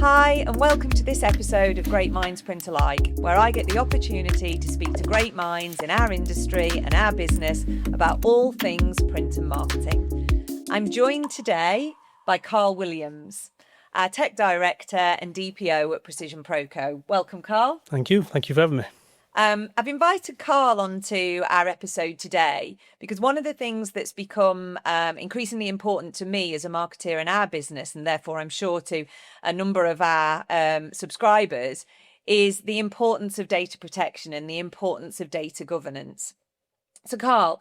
Hi, and welcome to this episode of Great Minds Print Alike, where I get the opportunity to speak to great minds in our industry and our business about all things print and marketing. I'm joined today by Karl Williams, our Tech Director and DPO at Precision Proco. Welcome, Karl. Thank you. Thank you for having me. I've invited Karl onto our episode today because one of the things that's become increasingly important to me as a marketeer in our business, and therefore I'm sure to a number of our subscribers, is the importance of data protection and the importance of data governance. So, Karl,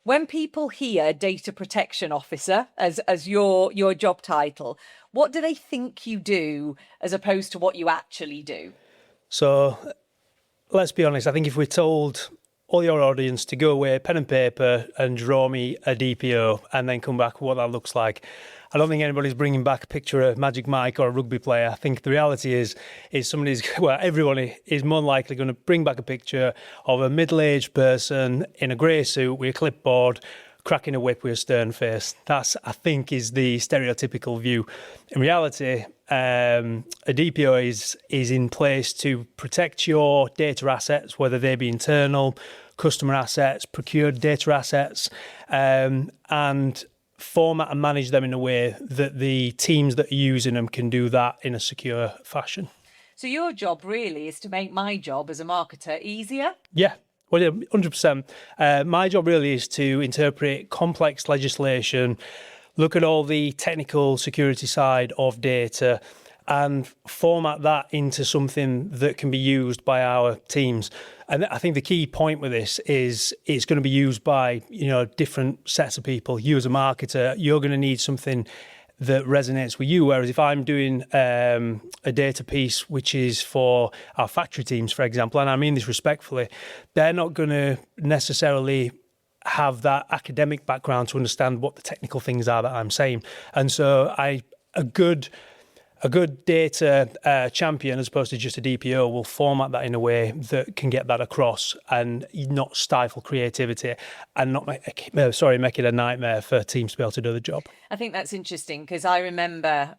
when people hear data protection officer as your job title, what do they think you do as opposed to what you actually do? So, let's be honest, I think if we told all your audience to go away, pen and paper, and draw me a DPO and then come back what that looks like, I don't think anybody's bringing back a picture of Magic Mike or a rugby player. I think the reality is everyone is more likely going to bring back a picture of a middle-aged person in a grey suit with a clipboard, cracking a whip with a stern face. That's, I think, is the stereotypical view. In reality, a DPO is in place to protect your data assets, whether they be internal, customer assets, procured data assets, and format and manage them in a way that the teams that are using them can do that in a secure fashion. So your job really is to make my job as a marketer easier? Yeah. Well, yeah, 100%. My job really is to interpret complex legislation, look at all the technical security side of data, and format that into something that can be used by our teams. And I think the key point with this is it's going to be used by, different sets of people. You as a marketer, you're going to need something that resonates with you. Whereas if I'm doing a data piece which is for our factory teams, for example, and I mean this respectfully, they're not going to necessarily have that academic background to understand what the technical things are that I'm saying. And so a good data champion, as opposed to just a DPO, will format that in a way that can get that across and not stifle creativity and not make it a nightmare for teams to be able to do the job. I think that's interesting because I remember,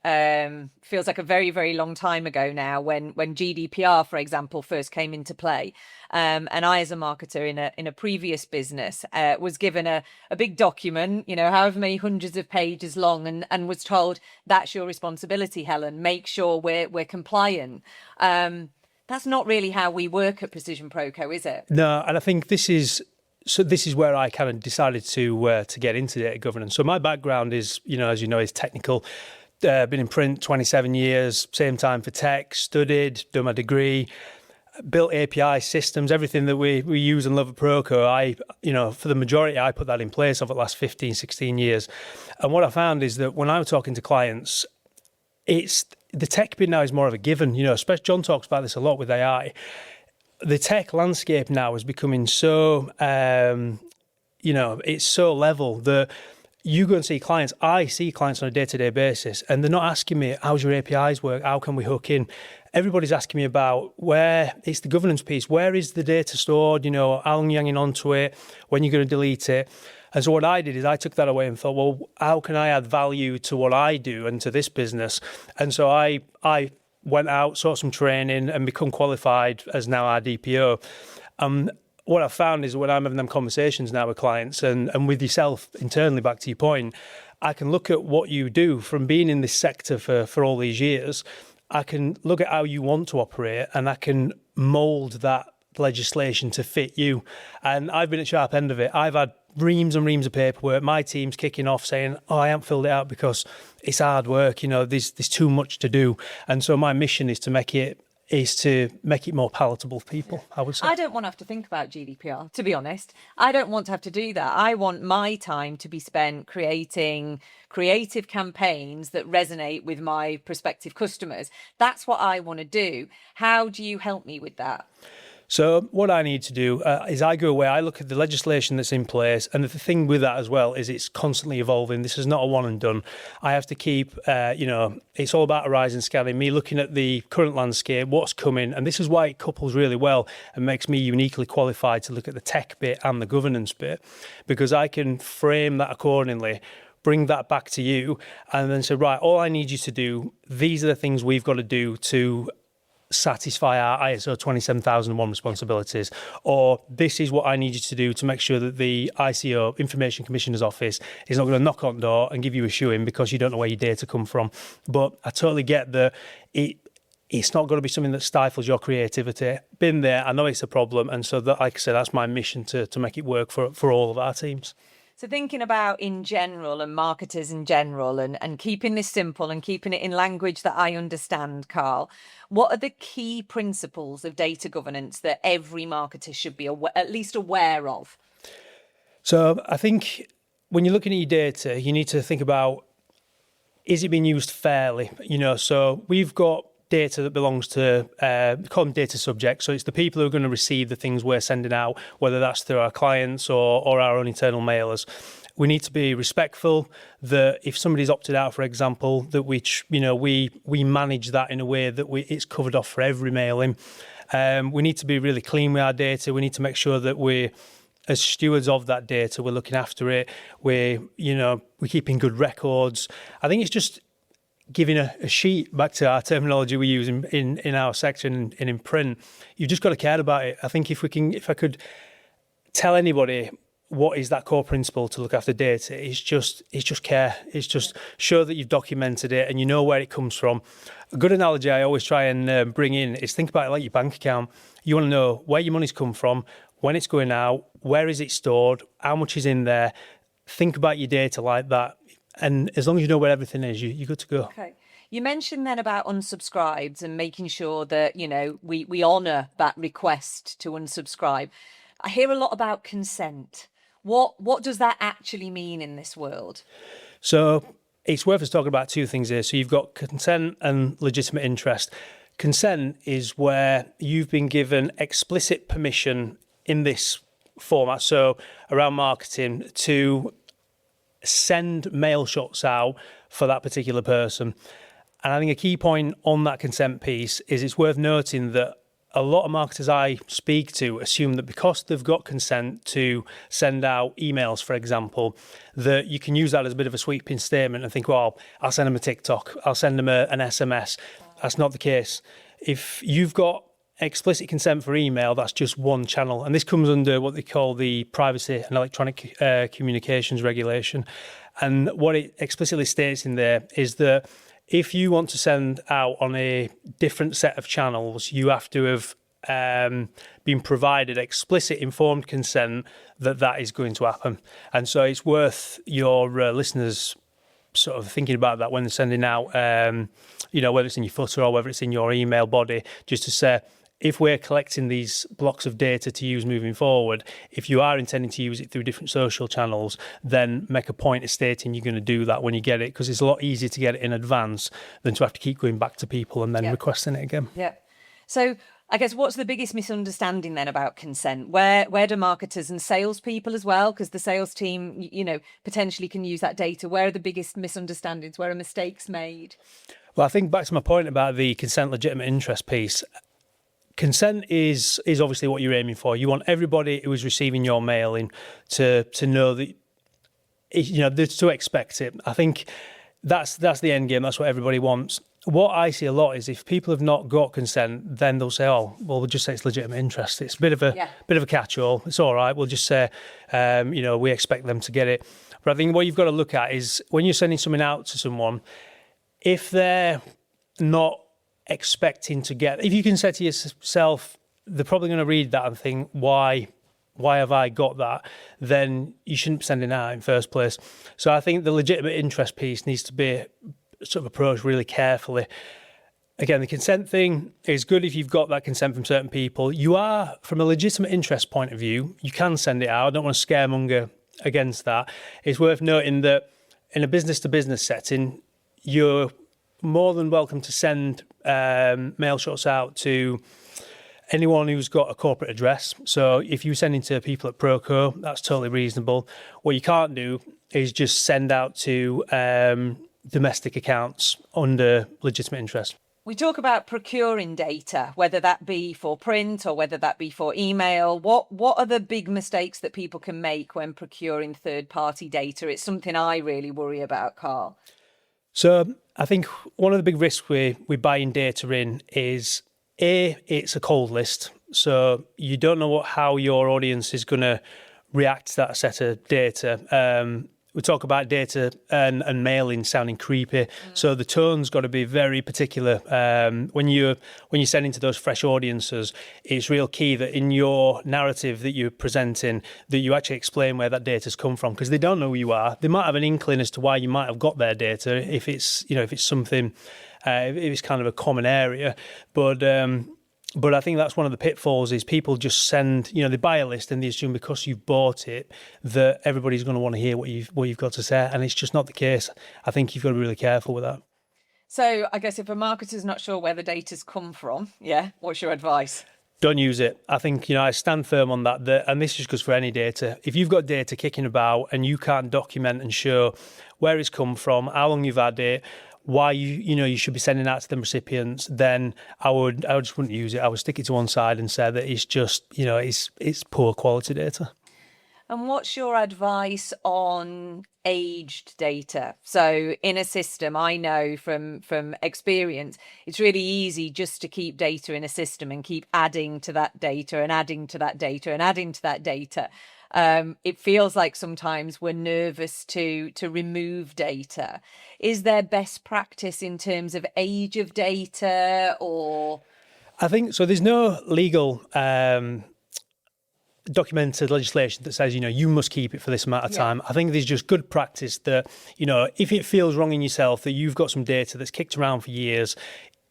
feels like a very, very long time ago now when GDPR, for example, first came into play. And I, as a marketer in a previous business, was given a big document, however many hundreds of pages long, and was told, that's your responsibility, Helen, make sure we're compliant. That's not really how we work at Precision Proco, is it? No, and I think this is where I kind of decided to get into data governance. So my background is, as you know, is technical. Been in print 27 years, same time for tech, studied, done my degree, built API systems, everything that we use and love at Proco. For the majority, I put that in place over the last 15, 16 years. And what I found is that when I'm talking to clients, it's the tech bit now is more of a given. Especially John talks about this a lot with AI. The tech landscape now is becoming so, it's so level that you go and see clients. I see clients on a day-to-day basis, and they're not asking me, how's your APIs work? How can we hook in? Everybody's asking me about where it's the governance piece. Where is the data stored? How long you're hanging on to it? When you're going to delete it? And so what I did is I took that away and thought, well, how can I add value to what I do and to this business? And so I went out, saw some training and become qualified as now our DPO. What I found is when I'm having them conversations now with clients and with yourself internally, back to your point, I can look at what you do from being in this sector for all these years. I can look at how you want to operate and I can mould that legislation to fit you. And I've been at sharp end of it. I've had reams and reams of paperwork. My team's kicking off saying, I haven't filled it out because it's hard work. There's too much to do. And so my mission is to make it more palatable for people, I would say. I don't want to have to think about GDPR, to be honest. I don't want to have to do that. I want my time to be spent creating creative campaigns that resonate with my prospective customers. That's what I want to do. How do you help me with that? So what I need to do is I go away, I look at the legislation that's in place, and the thing with that as well is it's constantly evolving. This is not a one and done. I have to keep, it's all about horizon scanning, me looking at the current landscape, what's coming, and this is why it couples really well and makes me uniquely qualified to look at the tech bit and the governance bit, because I can frame that accordingly bring that back to you, and then say, right, all I need you to do, these are the things we've got to do to satisfy our ISO 27001 responsibilities, or this is what I need you to do to make sure that the ICO, Information Commissioner's Office, is not going to knock on the door and give you a shoe-in because you don't know where your data come from. But I totally get that it's not going to be something that stifles your creativity. Been there, I know it's a problem, and so that, like I said, that's my mission to make it work for all of our teams. So thinking about in general and marketers in general and keeping this simple and keeping it in language that I understand, Karl, what are the key principles of data governance that every marketer should be at least aware of? So I think when you're looking at your data, you need to think about, is it being used fairly? So we've got data that belongs to, call them data subjects. So it's the people who are going to receive the things we're sending out, whether that's through our clients or our own internal mailers. We need to be respectful that if somebody's opted out, for example, that we manage that in a way that it's covered off for every mailing. We need to be really clean with our data. We need to make sure that we're, as stewards of that data, we're looking after it. We're keeping good records. I think it's just giving a sheet, back to our terminology we use in our section and in print. You've just got to care about it. I think if I could tell anybody what is that core principle to look after data, it's just care. It's just show that you've documented it and you know where it comes from. A good analogy I always try and bring in is think about it like your bank account. You want to know where your money's come from, when it's going out, where is it stored, how much is in there. Think about your data like that. And as long as you know where everything is, you're good to go. Okay. You mentioned then about unsubscribes and making sure that, we honour that request to unsubscribe. I hear a lot about consent. What does that actually mean in this world? So it's worth us talking about two things here. So you've got consent and legitimate interest. Consent is where you've been given explicit permission in this format, so around marketing, to send mail shots out for that particular person. And I think a key point on that consent piece is it's worth noting that a lot of marketers I speak to assume that because they've got consent to send out emails, for example, that you can use that as a bit of a sweeping statement and think, well, I'll send them a TikTok, I'll send them an SMS. That's not the case. If you've got explicit consent for email, that's just one channel. And this comes under what they call the Privacy and Electronic Communications Regulation. And what it explicitly states in there is that if you want to send out on a different set of channels, you have to have been provided explicit informed consent that is going to happen. And so it's worth your listeners sort of thinking about that when they're sending out, whether it's in your footer or whether it's in your email body, just to say, if we're collecting these blocks of data to use moving forward, if you are intending to use it through different social channels, then make a point of stating you're going to do that when you get it, because it's a lot easier to get it in advance than to have to keep going back to people and then requesting it again. Yeah. So I guess what's the biggest misunderstanding then about consent? Where do marketers and salespeople as well, because the sales team, potentially can use that data, where are the biggest misunderstandings? Where are mistakes made? Well, I think back to my point about the consent legitimate interest piece. Consent is obviously what you're aiming for. You want everybody who is receiving your mailing to know that, to expect it. I think that's the end game. That's what everybody wants. What I see a lot is if people have not got consent, then they'll say, "Oh, well, we'll just say it's legitimate interest." It's a bit of a catch-all. It's all right. We'll just say, we expect them to get it. But I think what you've got to look at is when you're sending something out to someone, if they're not expecting to get, if you can say to yourself, they're probably going to read that and think, why have I got that? Then you shouldn't be sending out in the first place. So I think the legitimate interest piece needs to be sort of approached really carefully. Again, the consent thing is good if you've got that consent from certain people. You are, from a legitimate interest point of view, you can send it out. I don't want to scaremonger against that. It's worth noting that in a business-to-business setting, you're more than welcome to send mail shots out to anyone who's got a corporate address. So if you're sending to people at Proco, that's totally reasonable. What you can't do is just send out to domestic accounts under legitimate interest. We talk about procuring data, whether that be for print or whether that be for email. What are the big mistakes that people can make when procuring third-party data? It's something I really worry about, Karl. So I think one of the big risks we're buying data in is, it's a cold list. So you don't know how your audience is going to react to that set of data. We talk about data and mailing sounding creepy. So the tone's got to be very particular. When you're sending to those fresh audiences, it's real key that in your narrative that you're presenting, that you actually explain where that data's come from, because they don't know who you are. They might have an inkling as to why you might have got their data, if it's something, if it's kind of a common area. But I think that's one of the pitfalls, is people just send, they buy a list and they assume because you've bought it that everybody's going to want to hear what you've got to say. And it's just not the case. I think you've got to be really careful with that. So I guess if a marketer's not sure where the data's come from, what's your advice? Don't use it. I think, I stand firm on that, and this just goes for any data. If you've got data kicking about and you can't document and show where it's come from, how long you've had it, why you should be sending that to the recipients, then I just wouldn't use it. I would stick it to one side and say that it's just, it's poor quality data. And what's your advice on aged data? So in a system, I know from experience, it's really easy just to keep data in a system and keep adding to that data and adding to that data and adding to that data. It feels like sometimes we're nervous to remove data. Is there best practice in terms of age of data, or? I think so. There's no legal documented legislation that says, you must keep it for this amount of time. I think there's just good practice that, if it feels wrong in yourself that you've got some data that's kicked around for years,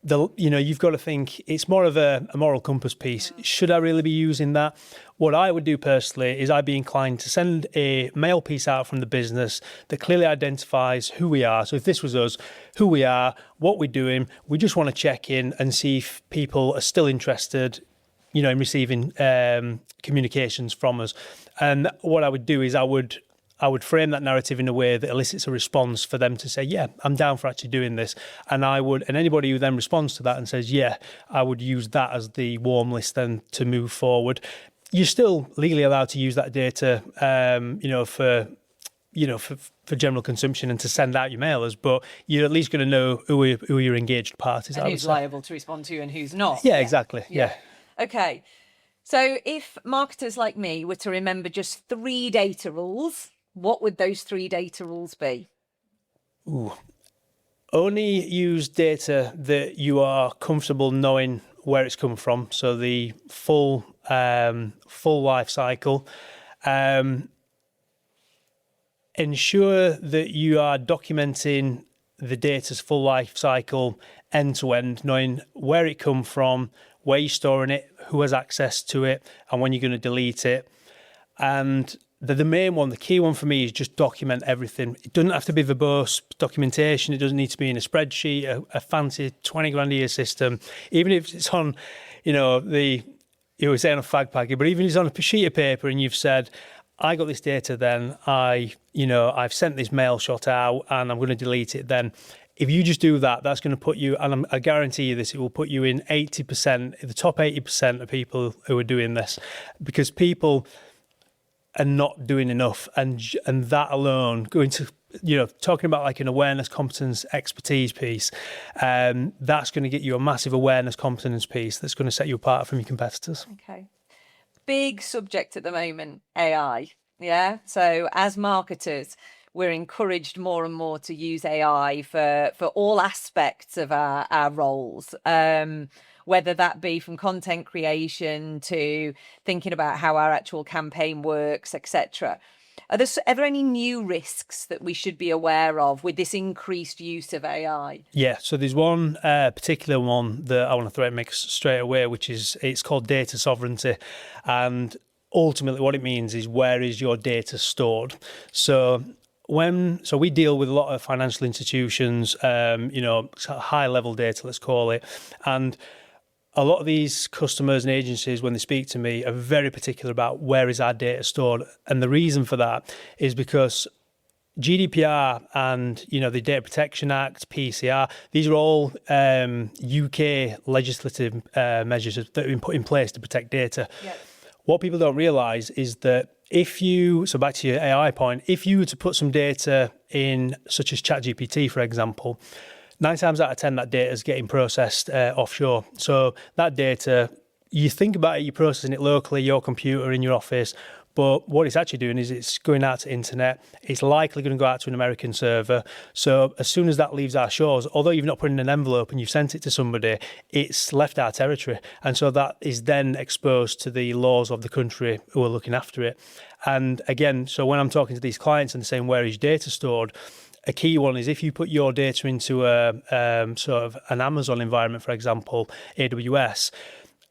you've got to think it's more of a moral compass piece. Should I really be using that? What I would do personally is I'd be inclined to send a mail piece out from the business that clearly identifies who we are. So if this was us, who we are, what we're doing, we just want to check in and see if people are still interested, in receiving communications from us. And what I would do is I would frame that narrative in a way that elicits a response for them to say, yeah, I'm down for actually doing this. And anybody who then responds to that and says, yeah, I would use that as the warm list then to move forward. You're still legally allowed to use that data, for general consumption and to send out your mailers, but you're at least going to know who your engaged parties are. And who's liable to respond to you and who's not. Yeah, exactly. Yeah. Okay. So if marketers like me were to remember just 3 data rules, what would those 3 data rules be? Only use data that you are comfortable knowing where it's come from. So the full life cycle. Ensure that you are documenting the data's full life cycle end to end, knowing where it come from, where you're storing it, who has access to it, and when you're going to delete it. And the main one, the key one for me, is just document everything. It doesn't have to be verbose documentation. It doesn't need to be in a spreadsheet, a fancy 20 grand a year system. Even if it's on, you were saying a fag packet, but even if it's on a sheet of paper and you've said, I got this data, then I've sent this mail shot out and I'm going to delete it. Then if you just do that, that's going to put you, and I guarantee you this, it will put you in 80%, the top 80% of people who are doing this, because people are not doing enough. And that alone, going to, talking about like an awareness, competence, expertise piece, that's going to get you a massive awareness, competence piece that's going to set you apart from your competitors. Okay. Big subject at the moment, AI. Yeah. So as marketers, we're encouraged more and more to use AI for all aspects of our roles, whether that be from content creation to thinking about how our actual campaign works, etc. Are there any new risks that we should be aware of with this increased use of AI? Yeah, so there's one particular one that I want to throw at mix straight away, it's called data sovereignty. And ultimately what it means is, where is your data stored? So we deal with a lot of financial institutions, high level data, let's call it. And a lot of these customers and agencies, when they speak to me, are very particular about where is our data stored. And the reason for that is because GDPR and, the Data Protection Act, PCR, these are all UK legislative measures that have been put in place to protect data. Yeah. What people don't realise is that so back to your AI point, if you were to put some data in, such as ChatGPT, for example, 9 times out of 10, that data is getting processed offshore. So that data, you think about it, you're processing it locally, your computer in your office, but what it's actually doing is it's going out to internet. It's likely going to go out to an American server. So as soon as that leaves our shores, although you've not put in an envelope and you've sent it to somebody, it's left our territory. And so that is then exposed to the laws of the country who are looking after it. And again, so when I'm talking to these clients and saying, where is data stored? A key one is if you put your data into a sort of an Amazon environment, for example, AWS,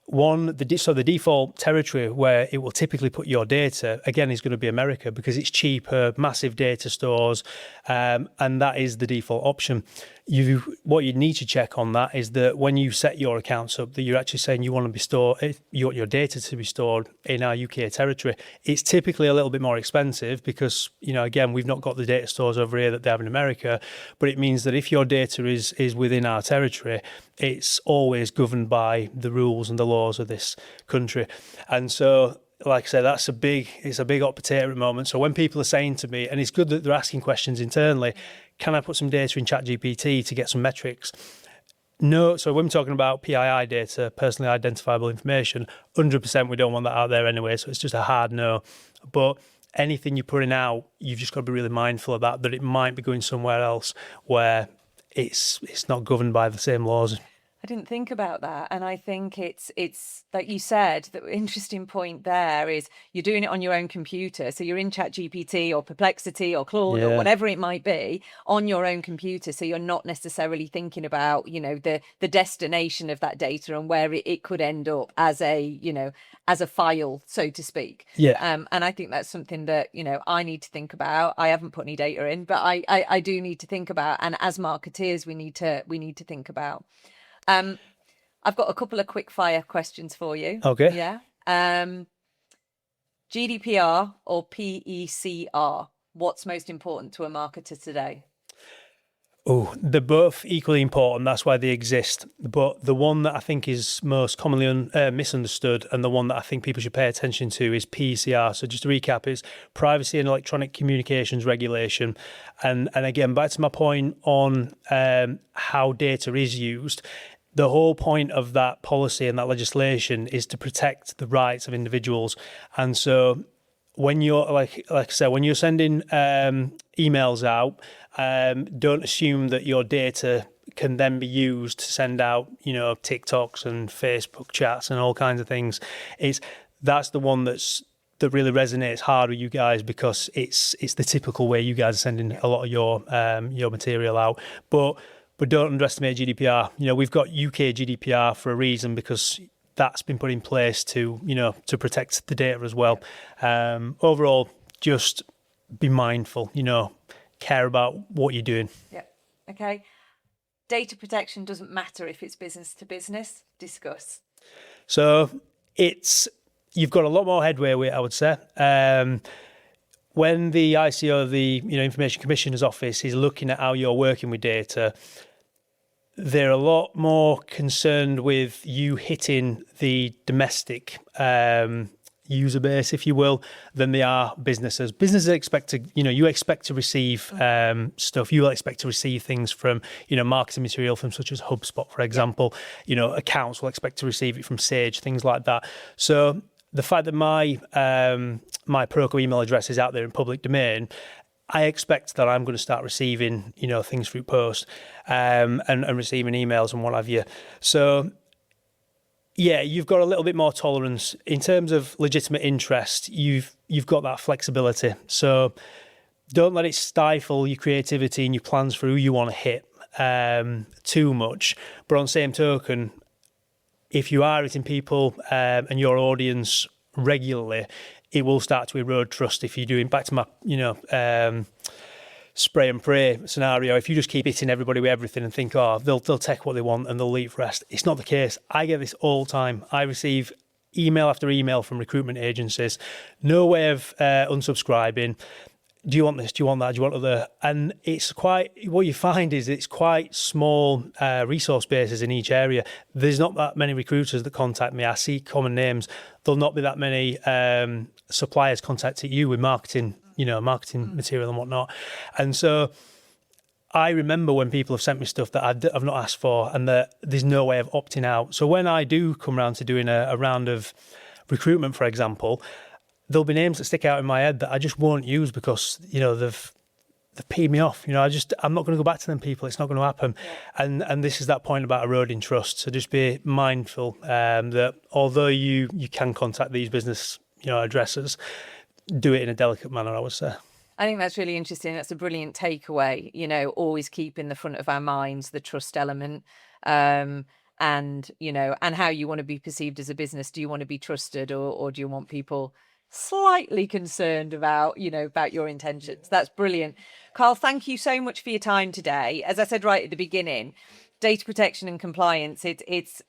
the default territory where it will typically put your data, again, is going to be America because it's cheaper, massive data stores, and that is the default option. What you need to check on that is that when you set your accounts up, that you're actually saying you want to be stored, you want your data to be stored in our UK territory. It's typically a little bit more expensive because, again, we've not got the data stores over here that they have in America, but it means that if your data is within our territory, it's always governed by the rules and the laws of this country. And so, like I said, it's a big hot potato at the moment. So when people are saying to me, and it's good that they're asking questions internally, can I put some data in ChatGPT to get some metrics? No. So when we're talking about PII data, personally identifiable information, 100% we don't want that out there anyway. So it's just a hard no. But anything you're putting out, you've just got to be really mindful of that it might be going somewhere else where it's not governed by the same laws. I didn't think about that, and I think it's like you said, the interesting point there is you're doing it on your own computer, so you're in ChatGPT or Perplexity or Claude or whatever it might be on your own computer, so you're not necessarily thinking about the destination of that data and where it could end up as a file, so to speak. And I think that's something that I need to think about. I haven't put any data in, but I do need to think about, and as marketeers we need to think about. I've got a couple of quick fire questions for you. Okay. Yeah. GDPR or PECR? What's most important to a marketer today? Oh, they're both equally important. That's why they exist. But the one that I think is most commonly misunderstood and the one that I think people should pay attention to is PCR. So just to recap, it's Privacy and Electronic Communications Regulation. And again, back to my point on how data is used. The whole point of that policy and that legislation is to protect the rights of individuals. And so when you're, like I said, when you're sending emails out, don't assume that your data can then be used to send out, TikToks and Facebook chats and all kinds of things. That's the one that really resonates hard with you guys because it's the typical way you guys are sending a lot of your material out. But don't underestimate GDPR. We've got UK GDPR for a reason because that's been put in place to protect the data as well. Overall, just be mindful, care about what you're doing. Yeah. Okay. Data protection doesn't matter if it's business to business. Discuss. So you've got a lot more headway with it, I would say. When the ICO, the Information Commissioner's Office, is looking at how you're working with data, they're a lot more concerned with you hitting the domestic user base, if you will, than they are businesses. Businesses expect to, you expect to receive stuff. You will expect to receive things from, marketing material from such as HubSpot, for example. Accounts will expect to receive it from Sage, things like that. So the fact that my Proco email address is out there in public domain, I expect that I'm going to start receiving, things through post and receiving emails and what have you. So, yeah, you've got a little bit more tolerance in terms of legitimate interest. You've got that flexibility. So don't let it stifle your creativity and your plans for who you want to hit too much. But on the same token, if you are hitting people and your audience regularly, it will start to erode trust if you're doing, back to my, spray and pray scenario. If you just keep hitting everybody with everything and think, they'll take what they want and they'll leave the rest. It's not the case. I get this all the time. I receive email after email from recruitment agencies. No way of unsubscribing. do you want this? Do you want that? Do you want other? And it's quite, what you find is it's quite small resource bases in each area. There's not that many recruiters that contact me. I see common names. There'll not be that many suppliers contacting you with marketing, marketing material and whatnot. And so I remember when people have sent me stuff that I've not asked for and that there's no way of opting out. So when I do come around to doing a round of recruitment, for example, there'll be names that stick out in my head that I just won't use because, they've peed me off. I'm not going to go back to them people. It's not going to happen. Yeah. And this is that point about eroding trust. So just be mindful that although you can contact these business, addresses, do it in a delicate manner, I would say. I think that's really interesting. That's a brilliant takeaway. Always keep in the front of our minds the trust element, and how you want to be perceived as a business. Do you want to be trusted, or do you want people slightly concerned about your intentions? That's brilliant. Karl, thank you so much for your time today. As I said right at the beginning, data protection and compliance, it's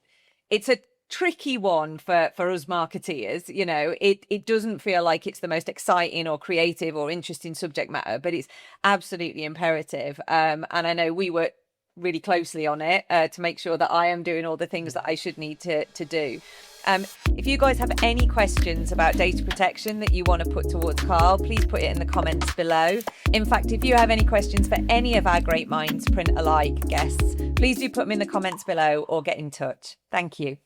a tricky one for us marketeers. It doesn't feel like it's the most exciting or creative or interesting subject matter, but it's absolutely imperative. And I know we work really closely on it to make sure that I am doing all the things that I should need to do. If you guys have any questions about data protection that you want to put towards Karl, please put it in the comments below. In fact, if you have any questions for any of our Great Minds Print Alike guests, please do put them in the comments below or get in touch. Thank you.